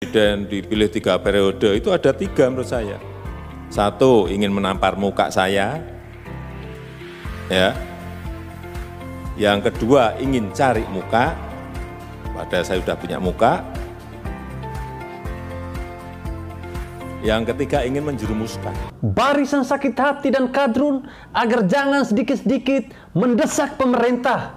Presiden dipilih 3 periode itu ada 3 menurut saya. 1, ingin menampar muka saya, ya. Yang kedua, ingin cari muka, padahal saya sudah punya muka. Yang ketiga, ingin menjerumuskan barisan sakit hati dan kadrun agar jangan sedikit-sedikit mendesak pemerintah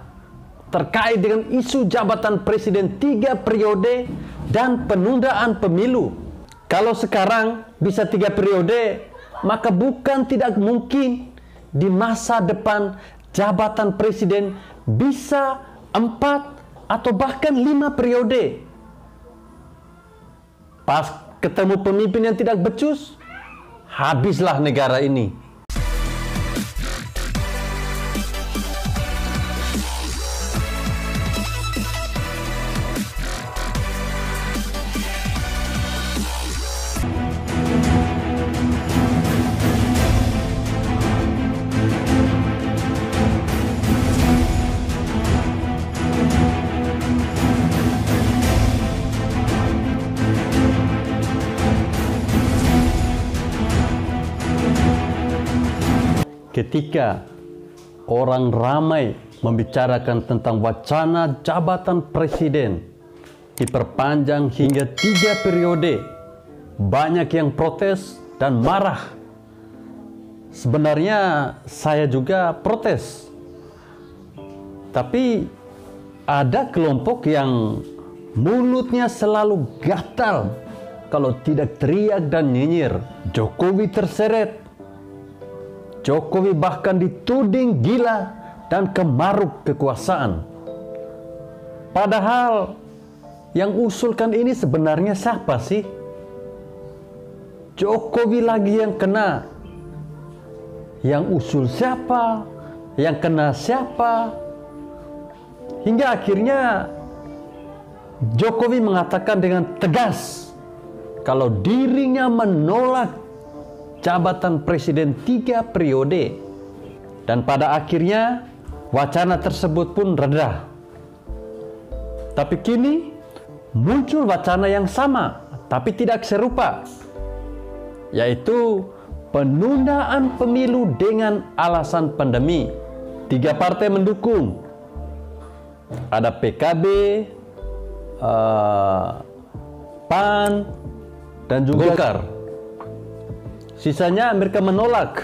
terkait dengan isu jabatan presiden 3 periode dan penundaan pemilu. Kalau sekarang bisa 3 periode, maka bukan tidak mungkin di masa depan jabatan presiden bisa 4 atau bahkan 5 periode. Pas ketemu pemimpin yang tidak becus, habislah negara ini. Ketika orang ramai membicarakan tentang wacana jabatan presiden diperpanjang hingga 3 periode, banyak yang protes dan marah. Sebenarnya saya juga protes. Tapi ada kelompok yang mulutnya selalu gatal kalau tidak teriak dan nyinyir. Jokowi terseret. Jokowi bahkan dituding gila dan kemaruk kekuasaan. Padahal yang usulkan ini sebenarnya siapa sih? Jokowi lagi yang kena. Yang usul siapa? Yang kena siapa? Hingga akhirnya Jokowi mengatakan dengan tegas kalau dirinya menolak jabatan presiden 3 periode, dan pada akhirnya wacana tersebut pun reda. Tapi kini muncul wacana yang sama tapi tidak serupa, yaitu penundaan pemilu dengan alasan pandemi. 3 partai mendukung, ada PKB, PAN, dan juga Golkar. Sisanya mereka menolak,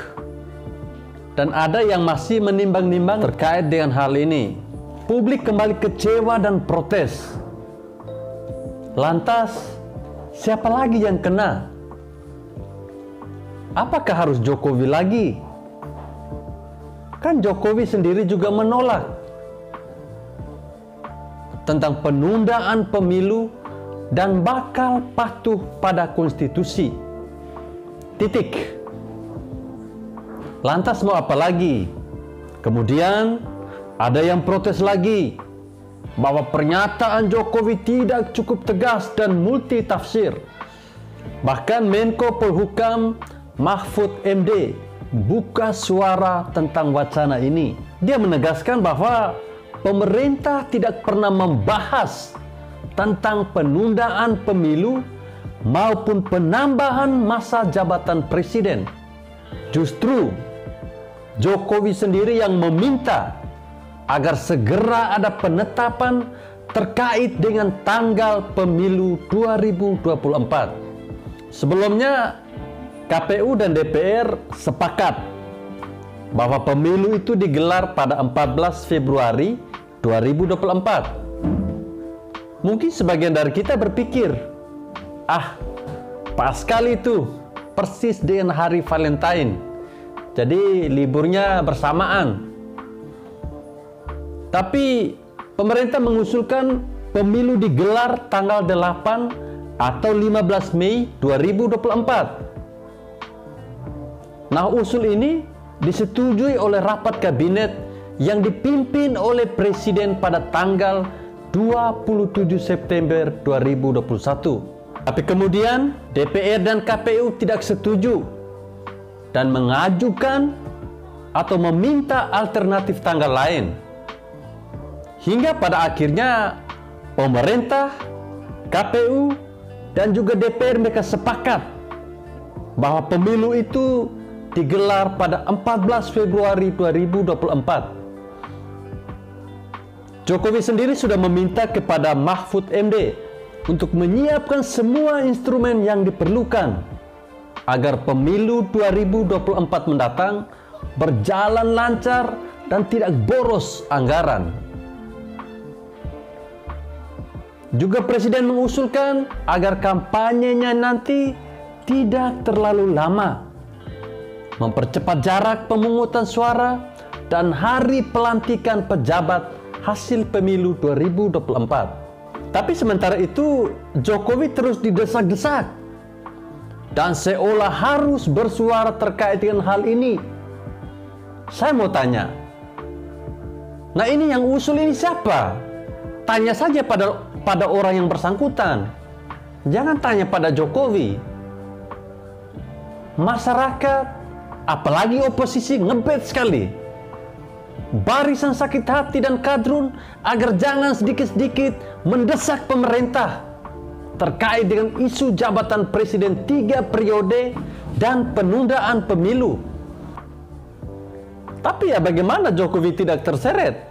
dan ada yang masih menimbang-nimbang terkait dengan hal ini. Publik kembali kecewa dan protes. Lantas, siapa lagi yang kena? Apakah harus Jokowi lagi? Kan Jokowi sendiri juga menolak tentang penundaan pemilu dan bakal patuh pada konstitusi. Titik. Lantas mau apa lagi? Kemudian ada yang protes lagi bahwa pernyataan Jokowi tidak cukup tegas dan multitafsir. Bahkan Menko Polhukam Mahfud MD buka suara tentang wacana ini. Dia menegaskan bahwa pemerintah tidak pernah membahas tentang penundaan pemilu maupun penambahan masa jabatan presiden. Justru Jokowi sendiri yang meminta agar segera ada penetapan terkait dengan tanggal pemilu 2024. Sebelumnya KPU dan DPR sepakat bahwa pemilu itu digelar pada 14 Februari 2024. Mungkin sebagian dari kita berpikir, pas sekali itu, persis dengan hari Valentine. Jadi liburnya bersamaan. Tapi pemerintah mengusulkan pemilu digelar tanggal 8 atau 15 Mei 2024. Nah, usul ini disetujui oleh rapat kabinet yang dipimpin oleh Presiden pada tanggal 27 September 2021. Tapi kemudian DPR dan KPU tidak setuju dan mengajukan atau meminta alternatif tanggal lain. Hingga pada akhirnya pemerintah, KPU, dan juga DPR mereka sepakat bahwa pemilu itu digelar pada 14 Februari 2024. Jokowi sendiri sudah meminta kepada Mahfud MD untuk menyiapkan semua instrumen yang diperlukan agar pemilu 2024 mendatang berjalan lancar dan tidak boros anggaran. Juga Presiden mengusulkan agar kampanyenya nanti tidak terlalu lama, mempercepat jarak pemungutan suara dan hari pelantikan pejabat hasil pemilu 2024. Tapi sementara itu Jokowi terus didesak-desak dan seolah harus bersuara terkait dengan hal ini. Saya mau tanya, nah ini yang usul ini siapa? Tanya saja pada orang yang bersangkutan. Jangan tanya pada Jokowi. Masyarakat, apalagi oposisi, ngebet sekali. Barisan sakit hati dan kadrun agar jangan sedikit-sedikit mendesak pemerintah terkait dengan isu jabatan presiden 3 periode dan penundaan pemilu. Tapi ya bagaimana Jokowi tidak terseret?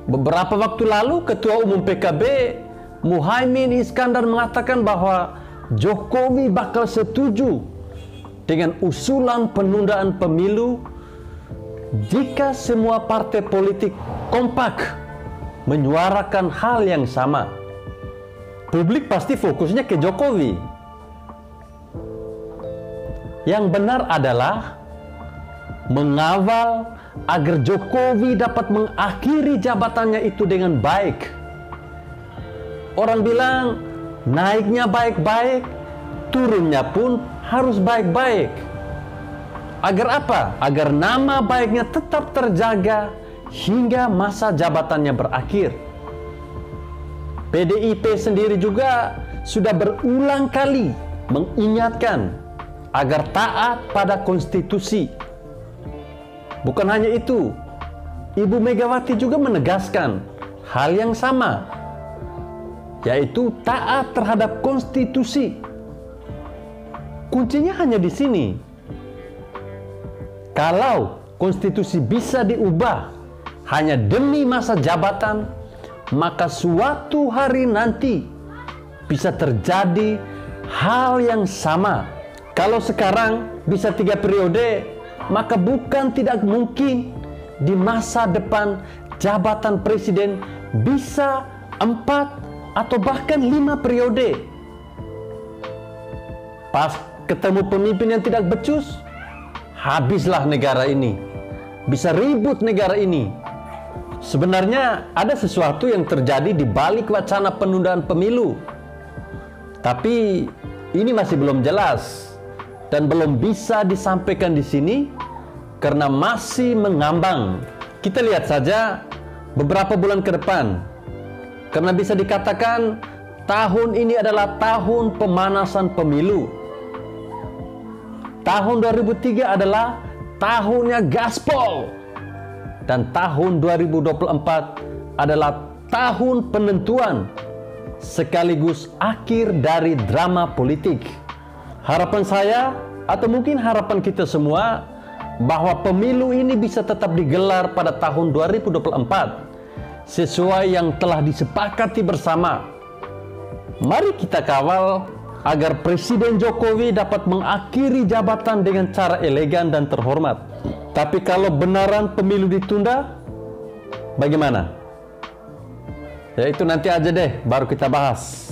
Beberapa waktu lalu Ketua Umum PKB Muhaimin Iskandar mengatakan bahwa Jokowi bakal setuju dengan usulan penundaan pemilu jika semua partai politik kompak menyuarakan hal yang sama. Publik pasti fokusnya ke Jokowi. Yang benar adalah mengawal agar Jokowi dapat mengakhiri jabatannya itu dengan baik. Orang bilang naiknya baik-baik, turunnya pun harus baik-baik. Agar apa? Agar nama baiknya tetap terjaga hingga masa jabatannya berakhir. PDIP sendiri juga sudah berulang kali mengingatkan agar taat pada konstitusi. Bukan hanya itu, Ibu Megawati juga menegaskan hal yang sama, yaitu taat terhadap konstitusi. Kuncinya hanya di sini. Kalau konstitusi bisa diubah hanya demi masa jabatan, maka suatu hari nanti bisa terjadi hal yang sama. Kalau sekarang bisa 3 periode, maka bukan tidak mungkin di masa depan jabatan presiden bisa 4 atau bahkan 5 periode. Pas ketemu pemimpin yang tidak becus, habislah negara ini. Bisa ribut negara ini. Sebenarnya ada sesuatu yang terjadi di balik wacana penundaan pemilu. Tapi ini masih belum jelas dan belum bisa disampaikan di sini karena masih mengambang. Kita lihat saja beberapa bulan ke depan. Karena bisa dikatakan tahun ini adalah tahun pemanasan pemilu. Tahun 2003 adalah tahunnya gaspol. Dan tahun 2024 adalah tahun penentuan sekaligus akhir dari drama politik. Harapan saya atau mungkin harapan kita semua bahwa pemilu ini bisa tetap digelar pada tahun 2024 sesuai yang telah disepakati bersama. Mari kita kawal agar Presiden Jokowi dapat mengakhiri jabatan dengan cara elegan dan terhormat. Tapi kalau benaran pemilu ditunda, bagaimana? Ya itu nanti aja deh, baru kita bahas.